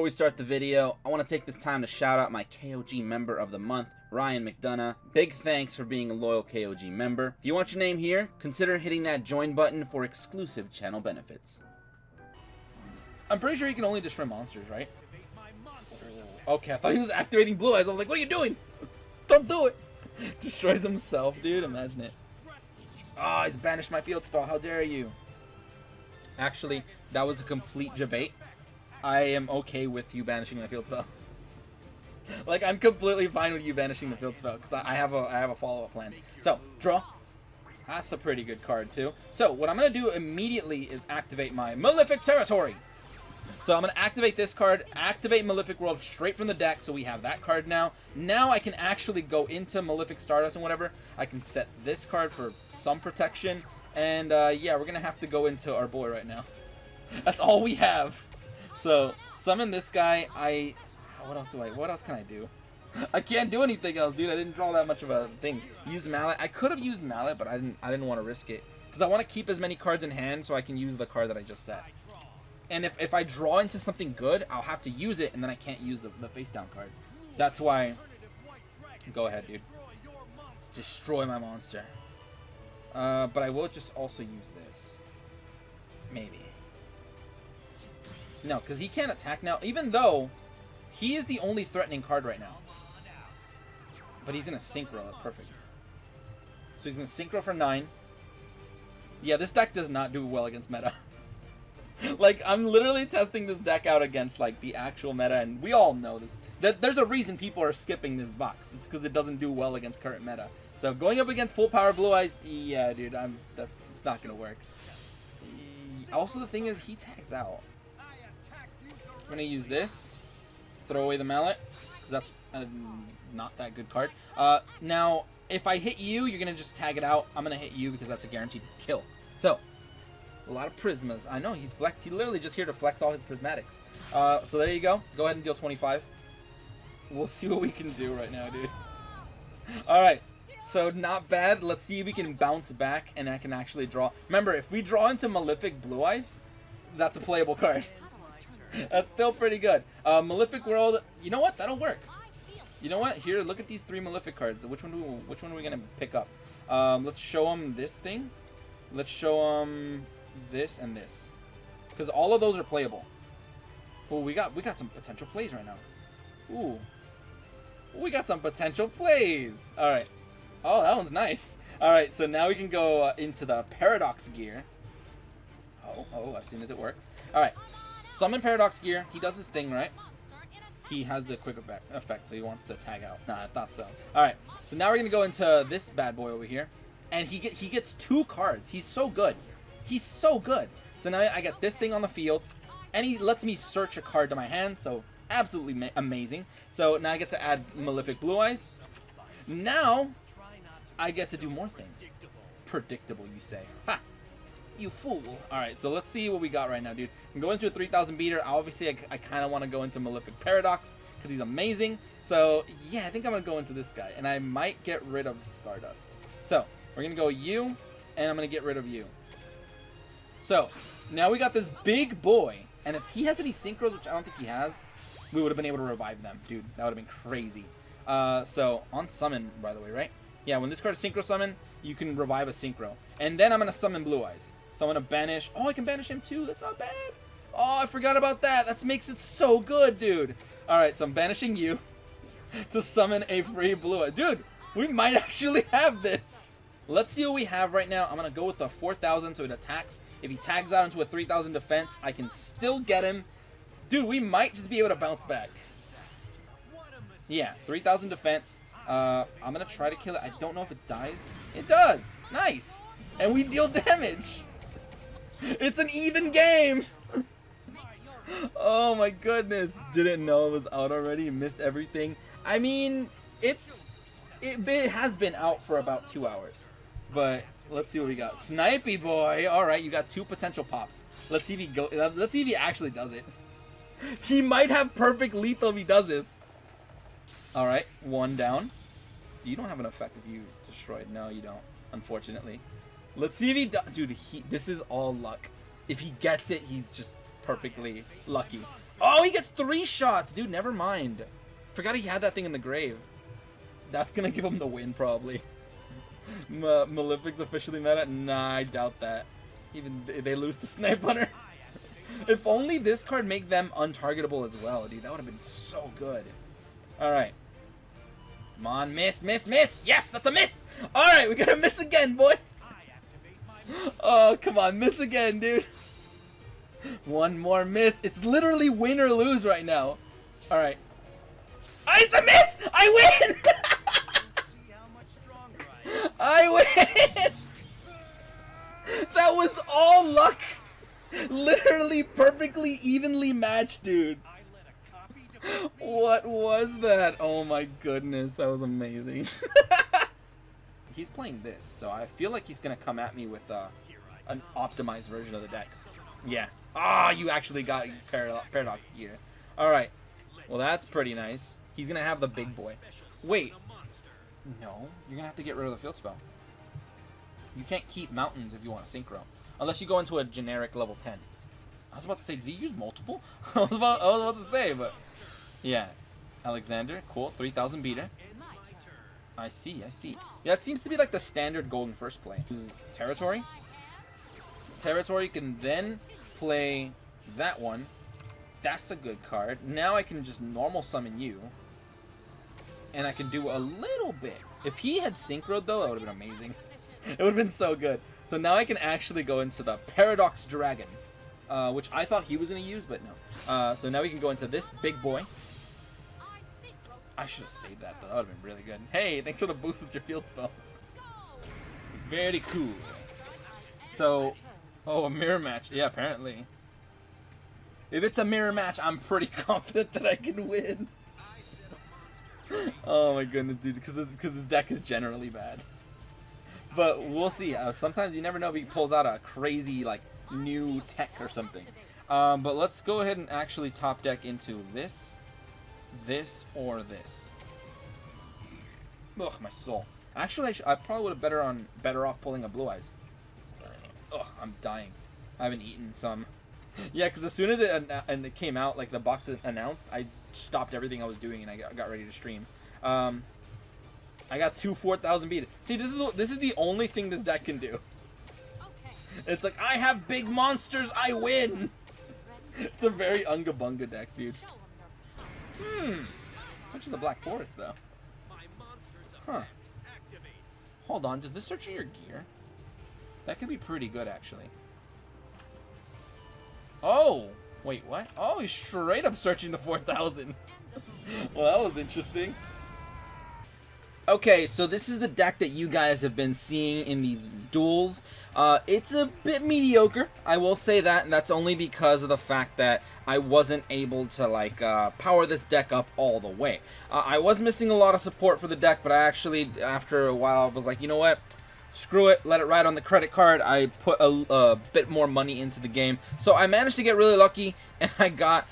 we start the video, I want to take this time to shout out my KOG member of the month, Ryan McDonough. Big thanks for being a loyal KOG member. If you want your name here, consider hitting that join button for exclusive channel benefits. I'm pretty sure you can only destroy monsters, right? Okay, I thought he was activating blue eyes. I was like, what are you doing? Don't do it. Destroys himself, dude. Imagine it. Ah, he's banished my field spell. How dare you? Actually, that was a complete debate. I am okay with you banishing my field spell. Like, I'm completely fine with you banishing the field spell because I have a follow-up plan. So, draw. That's a pretty good card too. So, what I'm gonna do immediately is activate my Malefic Territory. So I'm going to activate this card, activate Malefic World straight from the deck, so we have that card now. Now I can actually go into Malefic Stardust and whatever. I can set this card for some protection. And yeah, we're going to have to go into our boy right now. That's all we have. So summon this guy. What else can I do? I can't do anything else, dude. I didn't draw that much of a thing. Use Mallet. I could have used Mallet, but I didn't want to risk it. Because I want to keep as many cards in hand so I can use the card that I just set. And if I draw into something good, I'll have to use it, and then I can't use the face down card. That's why. Go ahead, dude. Destroy my monster. But I will just also use this. Maybe. No, because he can't attack now, even though he is the only threatening card right now. But he's in a synchro. Perfect. So he's in a synchro for 9. Yeah, this deck does not do well against meta. Like, I'm literally testing this deck out against, like, the actual meta, and we all know this. There's a reason people are skipping this box. It's because it doesn't do well against current meta. So, going up against full power Blue Eyes, yeah, dude, it's not going to work. Also, the thing is, he tags out. I'm going to use this. Throw away the Mallet, because that's not that good card. Now, if I hit you, you're going to just tag it out. I'm going to hit you because that's a guaranteed kill. So, a lot of Prismas. I know, he's literally just here to flex all his Prismatics. So there you go. Go ahead and deal 25. We'll see what we can do right now, dude. Alright, so not bad. Let's see if we can bounce back and I can actually draw. Remember, if we draw into Malefic Blue Eyes, that's a playable card. That's still pretty good. Malefic World, you know what? That'll work. You know what? Here, look at these 3 Malefic cards. Which one are we going to pick up? Let's show them this thing. Let's show them this and this, because all of those are playable. Oh, we got some potential plays right now. Ooh, we got some potential plays. All right. Oh, that one's nice. All right, so now we can go into the Paradox gear. Oh, as soon as it works. All right, summon Paradox gear. He does his thing, right? He has the quick effect, so he wants to tag out. Nah, I thought so. All right, so now we're gonna go into this bad boy over here, and he gets 2 cards. He's so good. He's so good. So now I got this thing on the field, and he lets me search a card to my hand, so absolutely amazing. So now I get to add Malefic Blue Eyes. Now, I get to do more things. Predictable, you say. Ha! You fool. Alright, so let's see what we got right now, dude. I'm going to a 3,000 beater. Obviously, I kind of want to go into Malefic Paradox, because he's amazing. So, yeah, I think I'm going to go into this guy, and I might get rid of Stardust. So, we're going to go you, and I'm going to get rid of you. So, now we got this big boy, and if he has any synchros, which I don't think he has, we would have been able to revive them. Dude, that would have been crazy. So, on summon, by the way, right? Yeah, when this card is synchro summon, you can revive a synchro. And then I'm going to summon Blue Eyes. So I'm going to banish. Oh, I can banish him too. That's not bad. Oh, I forgot about that. That makes it so good, dude. Alright, so I'm banishing you to summon a free Blue Eye. Dude, we might actually have this. Let's see what we have right now. I'm going to go with a 4,000 so it attacks. If he tags out into a 3,000 defense, I can still get him. Dude, we might just be able to bounce back. Yeah, 3,000 defense. I'm going to try to kill it. I don't know if it dies. It does. Nice. And we deal damage. It's an even game. Oh my goodness. Didn't know it was out already. Missed everything. I mean, it has been out for about 2 hours. But let's see what we got. Snipey boy. All right, you got 2 potential pops. Let's see if he actually does it. He might have perfect lethal if he does this. All right, 1 down. You don't have an effect if you destroyed. No, you don't. Unfortunately. Let's see if he does. Dude, this is all luck. If he gets it, he's just perfectly lucky. Oh, he gets 3 shots. Dude, never mind. Forgot he had that thing in the grave. That's gonna give him the win, probably. Malefic's officially meta? Nah, I doubt that. Even they lose to Snipe Hunter. If only this card make them untargetable as well, dude. That would have been so good. Alright. Come on, miss, miss, miss! Yes, that's a miss! Alright, we gotta miss again, boy! Oh, come on, miss again, dude. One more miss. It's literally win or lose right now. Alright. Oh, it's a miss! I win! I win! That was all luck! Literally perfectly evenly matched, dude. What was that? Oh my goodness, that was amazing. He's playing this, so I feel like he's gonna come at me with an optimized version of the deck. Yeah. Ah, you actually got Paradox gear. Alright. Well, that's pretty nice. He's gonna have the big boy. Wait. No, you're gonna have to get rid of the field spell. You can't keep mountains if you want to synchro. Unless you go into a generic level 10. I was about to say, did he use multiple? I was about to say, but... Yeah. Alexander, cool. 3,000 beater. I see, I see. Yeah, it seems to be like the standard golden first play. Territory. Territory can then play that one. That's a good card. Now I can just normal summon you. And I can do a little bit. If he had synchroed though, that would have been amazing. It would have been so good. So now I can actually go into the Paradox Dragon. Which I thought he was going to use, but no. So now we can go into this big boy. I should have saved that though. That would have been really good. Hey, thanks for the boost with your field spell. Very cool. So, oh, a mirror match. Yeah, apparently. If it's a mirror match, I'm pretty confident that I can win. Oh my goodness, dude. Because his deck is generally bad. But we'll see. Sometimes you never know if he pulls out a crazy, like, new tech or something. But let's go ahead and actually top deck into this, or this. Ugh, my soul. Actually, I probably would have better off pulling a Blue Eyes. Ugh, I'm dying. I haven't eaten some. Yeah, because as soon as it came out, like the box announced, I stopped everything I was doing and I got ready to stream. I got 2 4,000 beat. See, this is the only thing this deck can do. It's like, I have big monsters, I win! It's a very Unga Bunga deck, dude. Much of the Black Forest, though. Huh. Hold on, does this search your gear? That could be pretty good, actually. Oh! Wait, what? Oh, he's straight up searching the 4,000. Well, that was interesting. Okay, so this is the deck that you guys have been seeing in these duels. It's a bit mediocre, I will say that, and that's only because of the fact that I wasn't able to, like, power this deck up all the way. I was missing a lot of support for the deck, but I actually, after a while, I was like, you know what? Screw it, let it ride on the credit card. I put a bit more money into the game. So I managed to get really lucky, and I got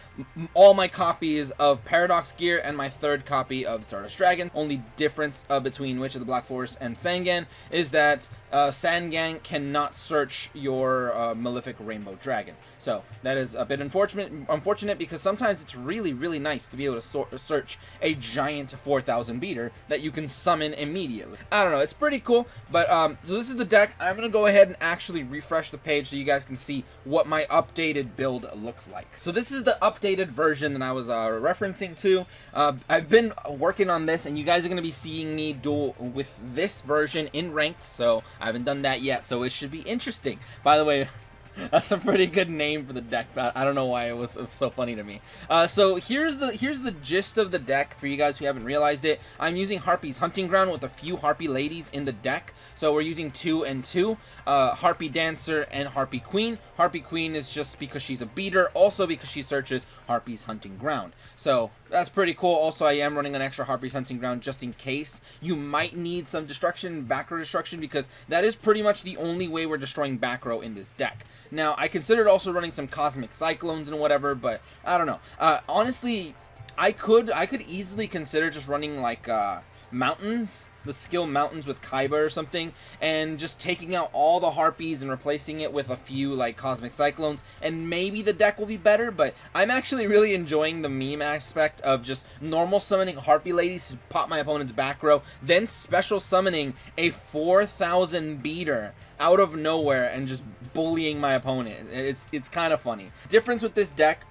all my copies of Paradox Gear and my 3rd copy of Stardust Dragon. Only difference between Witch of the Black Forest and Sangan is that Sangan cannot search your Malefic Rainbow Dragon. So that is a bit unfortunate because sometimes it's really, really nice to be able to search a giant 4,000 beater that you can summon immediately. I don't know, it's pretty cool, but so this is the deck. I'm going to go ahead and actually refresh the page so you guys can see what my updated build looks like. So this is the updated version that I was referencing to. I've been working on this, and you guys are going to be seeing me duel with this version in ranked, so I haven't done that yet, so it should be interesting. By the way, that's a pretty good name for the deck, but I don't know why it was so funny to me. So here's the gist of the deck for you guys who haven't realized it. I'm using Hapies Hunting Ground with a few Harpie ladies in the deck. So we're using 2 and 2, Harpie Dancer and Harpie Queen. Harpie Queen is just because she's a beater, also because she searches Hapies Hunting Ground. So that's pretty cool. Also, I am running an extra Hapies Hunting Ground just in case you might need some destruction, back row destruction, because that is pretty much the only way we're destroying back row in this deck. Now, I considered also running some Cosmic Cyclones and whatever, but I don't know. Honestly, I could easily consider just running like mountains, the skill mountains with Kaiba or something, and just taking out all the Harpies and replacing it with a few like Cosmic Cyclones, and maybe the deck will be better. But I'm actually really enjoying the meme aspect of just normal summoning Harpy ladies to pop my opponent's back row, then special summoning a 4,000 beater out of nowhere and just bullying my opponent. It's kind of funny. Difference with this deck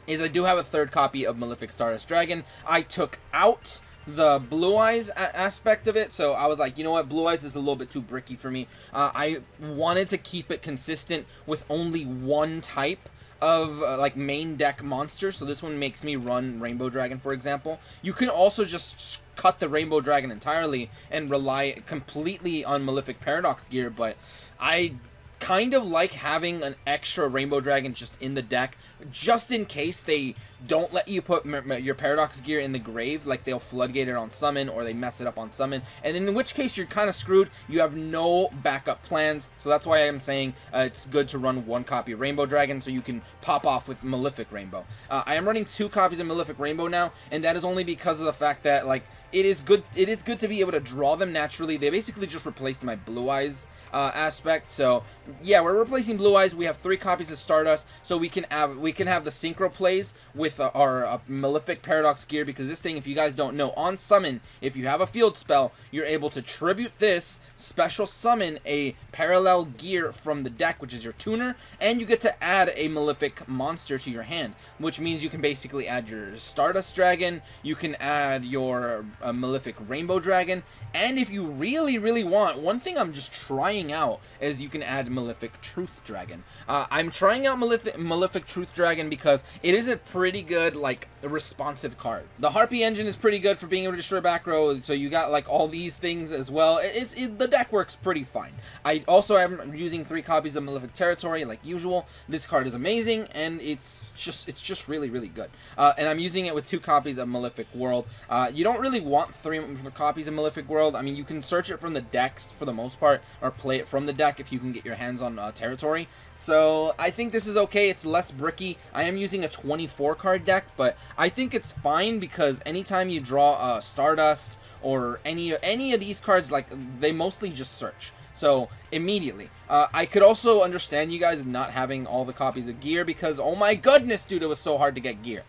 is I do have a third copy of Malefic Stardust Dragon. I took out the Blue Eyes aspect of it, so I was like, you know what, Blue Eyes is a little bit too bricky for me. I wanted to keep it consistent with only one type of like main deck monster, so this one makes me run Rainbow Dragon, for example. You can also just cut the Rainbow Dragon entirely and rely completely on Malefic Paradox gear, but I kind of like having an extra Rainbow Dragon just in the deck, just in case they don't let you put your Paradox gear in the grave, like they'll floodgate it on summon or they mess it up on summon, and in which case you're kind of screwed. You have no backup plans, so that's why I'm saying it's good to run one copy of Rainbow Dragon so you can pop off with Malefic Rainbow. I am running 2 copies of Malefic Rainbow now, and that is only because of the fact that like it is good to be able to draw them naturally. They basically just replaced my Blue Eyes aspect, so yeah, we're replacing Blue Eyes. We have 3 copies of Stardust, so we can have the synchro plays with our Malefic Paradox gear, because this thing, if you guys don't know, on summon, if you have a field spell, you're able to tribute this, special summon a parallel gear from the deck, which is your tuner, and you get to add a Malefic monster to your hand, which means you can basically add your Stardust Dragon, you can add your Malefic Rainbow Dragon, and if you really want, one thing I'm just trying out is you can add Malefic Truth Dragon. I'm trying out Malefic Truth Dragon because it is a pretty good, like, responsive card. The Harpy engine is pretty good for being able to destroy back row, so you got like all these things as well. The deck works pretty fine. I also am using 3 copies of Malefic Territory like usual. This card is amazing, and it's just really good. And I'm using it with 2 copies of Malefic World. You don't really want 3 copies of Malefic World. I mean, you can search it from the decks for the most part, or play it from the deck if you can get your hands on Territory. So I think this is okay. It's less bricky. I am using a 24 card deck, but I think it's fine because anytime you draw Stardust or any of these cards, like, they mostly just search. So immediately, I could also understand you guys not having all the copies of gear because, oh my goodness, dude, it was so hard to get gear.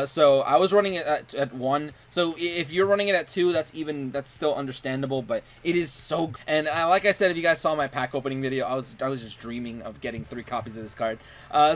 So I was running it at 1. So if you're running it at 2, that's still understandable. But it is so. And like I said, if you guys saw my pack opening video, I was just dreaming of getting 3 copies of this card.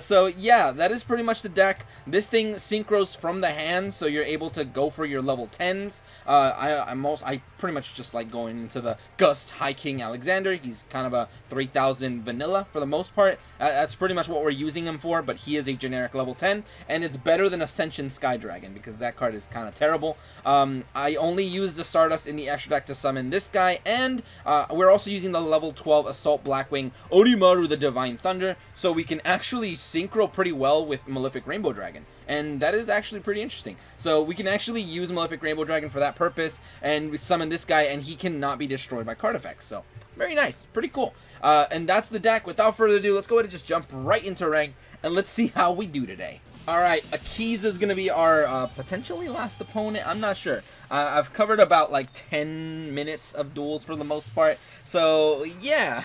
So yeah, that is pretty much the deck. This thing synchros from the hand, so you're able to go for your level 10s. I pretty much just like going into the Gust High King Alexander. He's kind of a 3000 vanilla for the most part. That's pretty much what we're using him for, but he is a generic level 10, and it's better than Ascension Sky Dragon because that card is kind of terrible. I only use the Stardust in the extra deck to summon this guy, and we're also using the level 12 Assault Blackwing Onimaru the Divine Thunder, so we can actually synchro pretty well with Malefic Rainbow Dragon. And that is actually pretty interesting. So we can actually use Malefic Rainbow Dragon for that purpose, and we summon this guy, and he cannot be destroyed by card effects. So very nice, pretty cool. And that's the deck. Without further ado, let's go ahead and just jump right into rank, and let's see how we do today. Alright, Akiza is going to be our potentially last opponent. I'm not sure. I've covered about like 10 minutes of duels for the most part. So yeah,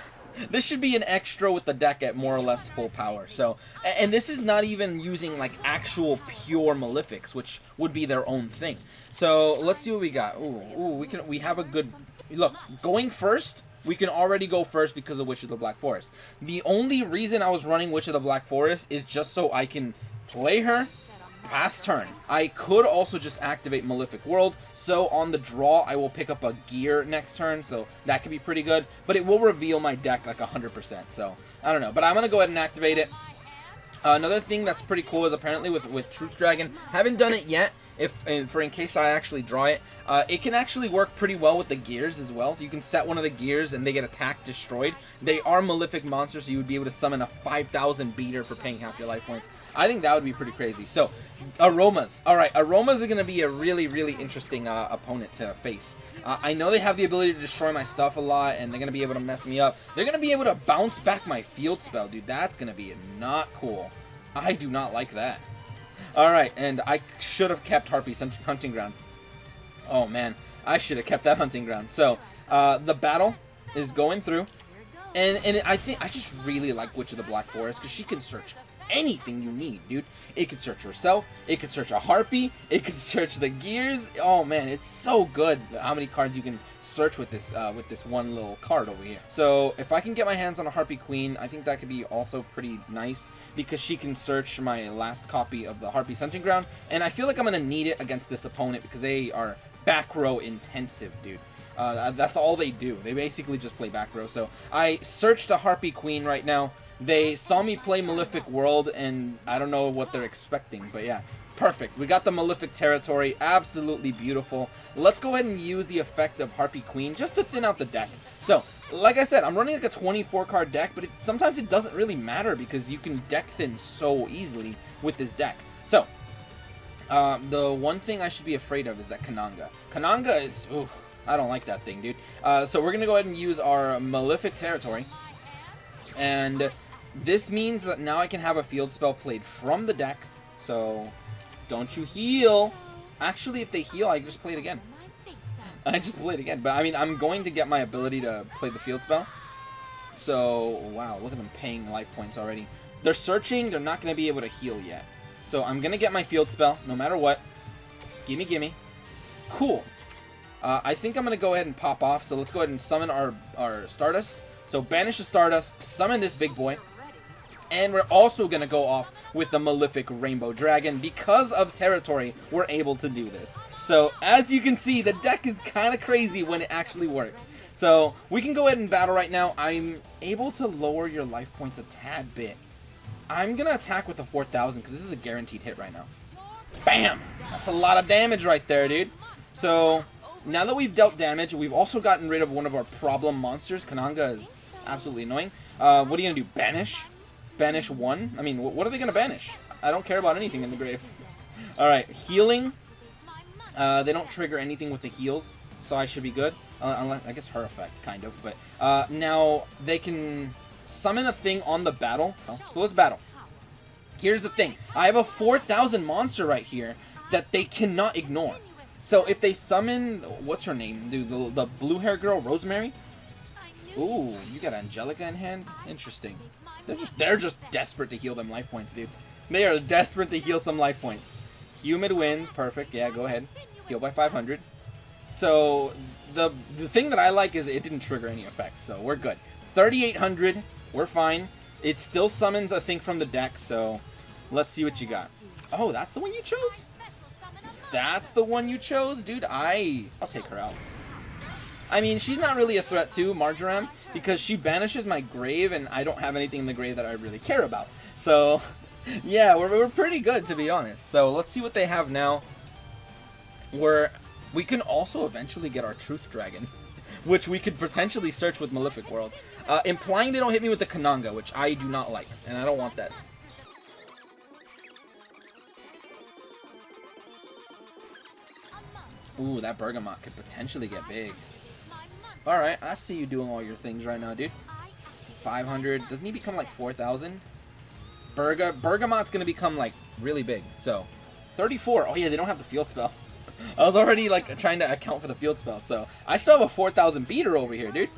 this should be an extra with the deck at more or less full power. So, and this is not even using like actual pure Malefics, which would be their own thing. So let's see what we got. Ooh, we have a good look. Going first, we can already go first because of Witch of the Black Forest. The only reason I was running Witch of the Black Forest is just so I can play her past turn. I could also just activate Malefic World, so on the draw I will pick up a gear next turn, so that could be pretty good, but it will reveal my deck like 100%, so I don't know, but I'm gonna go ahead and activate it. Another thing that's pretty cool is apparently with Truth Dragon, haven't done it yet, in case I actually draw it, it can actually work pretty well with the gears as well. So you can set one of the gears and they get attacked, destroyed. They are Malefic monsters, so you would be able to summon a 5,000 beater for paying half your life points. I think that would be pretty crazy. So, Aromas. Alright, Aromas are going to be a really interesting opponent to face. I know they have the ability to destroy my stuff a lot, and they're going to be able to mess me up. They're going to be able to bounce back my field spell, dude. That's going to be not cool. I do not like that. Alright, and I should have kept Hapies Hunting Ground. Oh, man. I should have kept that hunting ground. So, the battle is going through. And I think I just really like Witch of the Black Forest because she can search anything you need, dude. It could search herself. It could search a harpy. It could search the gears. Oh man, it's so good how many cards you can search with this one little card over here. So if I can get my hands on a Harpy Queen, I think that could be also pretty nice because she can search my last copy of the Hapies Hunting Ground, and I feel like I'm gonna need it against this opponent because they are back row intensive, dude. That's all they do. They basically just play back row. So I searched a Harpy Queen right now. They saw me play Malefic World, and I don't know what they're expecting, but yeah, perfect. We got the Malefic territory, absolutely beautiful. Let's go ahead and use the effect of Harpy Queen just to thin out the deck. So, like I said, I'm running like a 24-card deck, but sometimes it doesn't really matter because you can deck thin so easily with this deck. So, the one thing I should be afraid of is that Kananga. Kananga is, oof, I don't like that thing, dude. So we're going to go ahead and use our Malefic territory, and this means that now I can have a field spell played from the deck. So, don't you heal. Actually, if they heal, I can just play it again. I just play it again. But, I mean, I'm going to get my ability to play the field spell. So, wow, look at them paying life points already. They're searching. They're not going to be able to heal yet. So, I'm going to get my field spell, no matter what. Gimme, gimme. Cool. I think I'm going to go ahead and pop off. So, let's go ahead and summon our Stardust. So, banish the Stardust. Summon this big boy. And we're also going to go off with the Malefic Rainbow Dragon. Because of territory, we're able to do this. So, as you can see, the deck is kind of crazy when it actually works. So, we can go ahead and battle right now. I'm able to lower your life points a tad bit. I'm going to attack with a 4,000 because this is a guaranteed hit right now. Bam! That's a lot of damage right there, dude. So, now that we've dealt damage, we've also gotten rid of one of our problem monsters. Kananga is absolutely annoying. What are you going to do? Banish? Banish one? I mean, what are they going to banish? I don't care about anything in the grave. Alright, healing. They don't trigger anything with the heals, so I should be good. Unless, I guess her effect, kind of. But now, they can summon a thing on the battle. So let's battle. Here's the thing. I have a 4,000 monster right here that they cannot ignore. So if they summon, what's her name? Dude, the blue hair girl, Rosemary? Ooh, you got Angelica in hand? Interesting. They're just desperate to heal them life points, dude. They are desperate to heal some life points. Humid wins, perfect. Yeah, go ahead. Heal by 500. So the thing that I like is it didn't trigger any effects, so we're good. 3,800, we're fine. It still summons a thing from the deck, so let's see what you got. Oh, that's the one you chose? That's the one you chose? Dude, I'll take her out. I mean, she's not really a threat to Marjoram because she banishes my grave and I don't have anything in the grave that I really care about. So, yeah, we're pretty good, to be honest. So, let's see what they have now. We can also eventually get our Truth Dragon, which we could potentially search with Malefic World. Implying they don't hit me with the Kananga, which I do not like, and I don't want that. Ooh, that Bergamot could potentially get big. Alright, I see you doing all your things right now, dude. 500. Doesn't he become like 4,000? Bergamot's going to become like really big. So, 34. Oh yeah, they don't have the field spell. I was already like trying to account for the field spell. So, I still have a 4,000 beater over here, dude.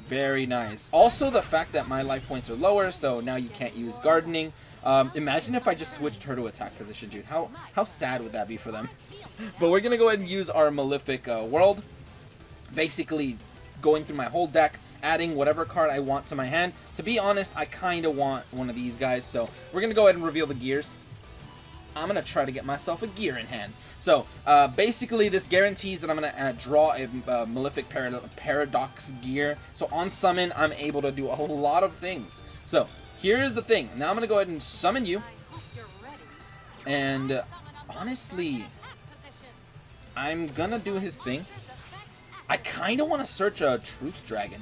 Very nice. Also, the fact that my life points are lower, so now you can't use gardening. Imagine if I just switched her to attack position, dude. How sad would that be for them? But we're going to go ahead and use our Malefic World. Basically, going through my whole deck, adding whatever card I want to my hand. To be honest, I kind of want one of these guys, so we're going to go ahead and reveal the gears. I'm going to try to get myself a gear in hand. So, basically, this guarantees that I'm going to draw a Malefic Paradox gear. So, on summon, I'm able to do a whole lot of things. So, here's the thing. Now, I'm going to go ahead and summon you. And, honestly, I'm going to do his thing. I kind of want to search a Truth Dragon.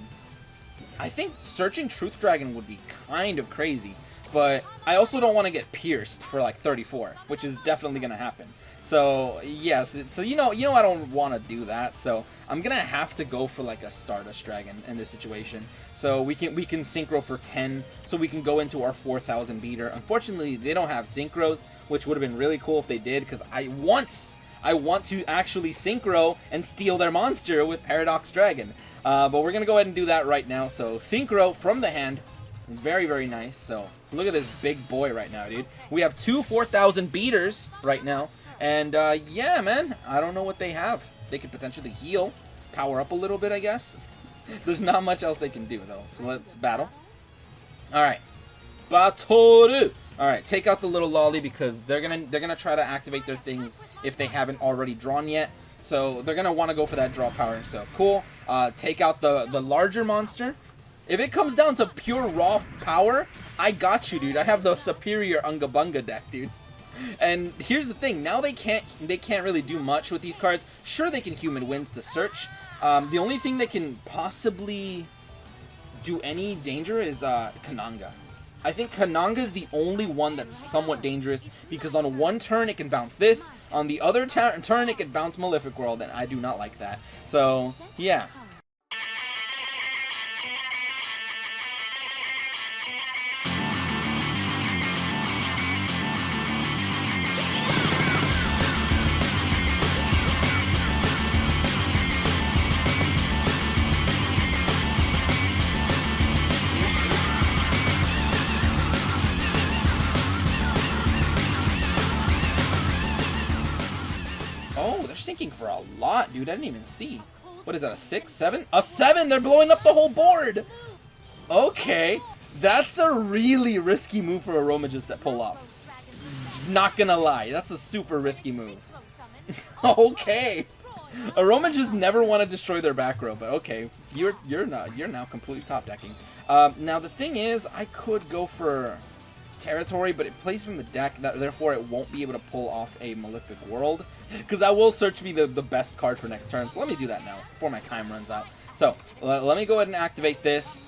I think searching Truth Dragon would be kind of crazy. But I also don't want to get pierced for like 34, which is definitely going to happen. So, yes, so you know I don't want to do that. So, I'm going to have to go for like a Stardust Dragon in this situation. So, we can synchro for 10, so we can go into our 4,000 beater. Unfortunately, they don't have synchros, which would have been really cool if they did, because I want to actually synchro and steal their monster with Paradox Dragon. But we're going to go ahead and do that right now. So synchro from the hand. Very, very nice. So look at this big boy right now, dude. We have two 4,000 beaters right now. And yeah, man, I don't know what they have. They could potentially heal, power up a little bit, I guess. There's not much else they can do, though. So let's battle. All right. Batoru. All right, take out the little lolly because they're gonna try to activate their things if they haven't already drawn yet. So they're gonna want to go for that draw power. So cool. Take out the larger monster. If it comes down to pure raw power, I got you, dude. I have the superior Unga Bunga deck, dude. And here's the thing. Now they can't really do much with these cards. Sure, they can human winds to search. The only thing that can possibly do any danger is Kananga. I think Kananga is the only one that's somewhat dangerous because on one turn it can bounce this, on the other turn it can bounce Malefic World, and I do not like that. So yeah. Oh, they're sinking for a lot, dude. I didn't even see. What is that, a 6, 7? A 7! They're blowing up the whole board! Okay. That's a really risky move for Aromages to pull off. Not gonna lie. That's a super risky move. Okay. Aromages never want to destroy their back row, but okay. You're now completely top decking. Now the thing is, I could go for territory, but it plays from the deck, therefore it won't be able to pull off a Malefic World, because that will search me the best card for next turn. So let me do that now before my time runs out. So let me go ahead and activate this,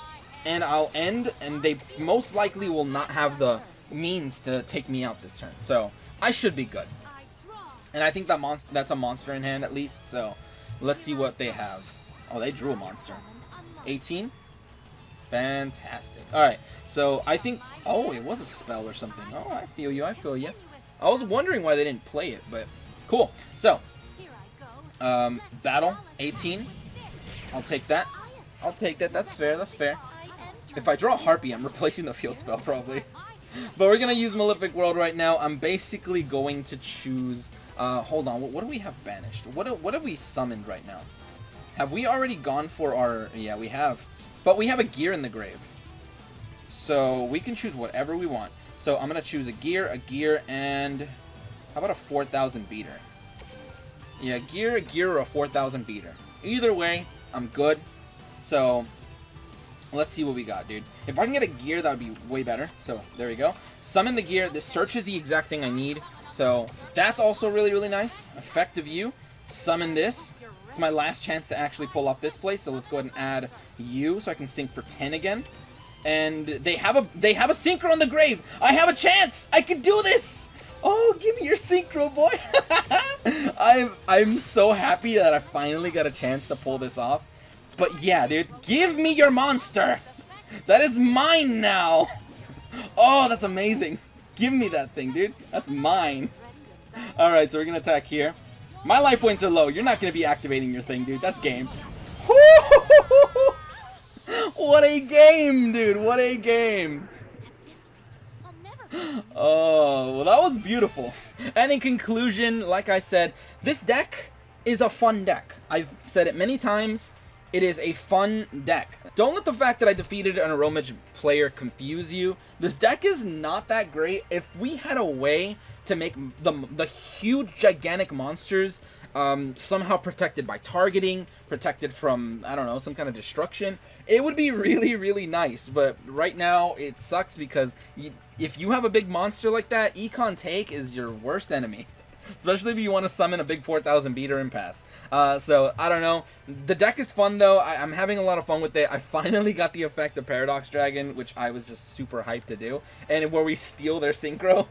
and I'll end, and they most likely will not have the means to take me out this turn, so I should be good. And I think that's a monster in hand at least, so let's see what they have. Oh, they drew a monster. 18? Fantastic. Alright, so I think... Oh, it was a spell or something. Oh, I feel you, I feel you. I was wondering why they didn't play it, but cool. So, battle, 18. I'll take that. I'll take that, that's fair, that's fair. If I draw a Harpie, I'm replacing the field spell, probably. But we're going to use Malefic World right now. I'm basically going to choose... hold on, what do we have banished? What have we summoned right now? Have we already gone for our... Yeah, we have. But we have a gear in the grave. So we can choose whatever we want. So I'm going to choose a gear, and... How about a 4,000 beater? Yeah, a gear, or a 4,000 beater. Either way, I'm good. So... Let's see what we got, dude. If I can get a gear, that would be way better. So, there we go. Summon the gear. This search is the exact thing I need. So, that's also really, really nice. Effective you. Summon this. It's my last chance to actually pull off this place. So, let's go ahead and add you so I can sync for 10 again. And they have a synchro on the grave. I have a chance. I can do this. Oh, give me your synchro, boy. I'm so happy that I finally got a chance to pull this off. But yeah, dude, give me your monster! That is mine now! Oh, that's amazing. Give me that thing, dude. That's mine. Alright, so we're gonna attack here. My life points are low. You're not gonna be activating your thing, dude. That's game. What a game, dude. What a game. Oh, well, that was beautiful. And in conclusion, like I said, this deck is a fun deck. I've said it many times. It is a fun deck. Don't let the fact that I defeated an Aromage player confuse you. This deck is not that great. If we had a way to make the huge, gigantic monsters somehow protected by targeting, protected from, I don't know, some kind of destruction, it would be really, really nice. But right now, it sucks because if you have a big monster like that, Econ Take is your worst enemy. Especially if you want to summon a big 4,000 beater and pass. So, I don't know. The deck is fun, though. I'm having a lot of fun with it. I finally got the effect of Paradox Dragon, which I was just super hyped to do. And where we steal their synchro.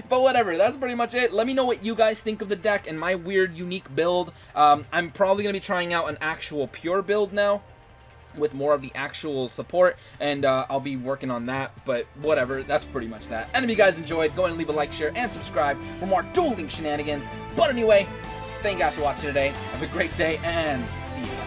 But whatever, that's pretty much it. Let me know what you guys think of the deck and my weird, unique build. I'm probably going to be trying out an actual pure build now. with more of the actual support, and I'll be working on that, but whatever, that's pretty much that. And if you guys enjoyed, go ahead and leave a like, share, and subscribe for more Duel Links shenanigans. But anyway, thank you guys for watching today. Have a great day, and see you.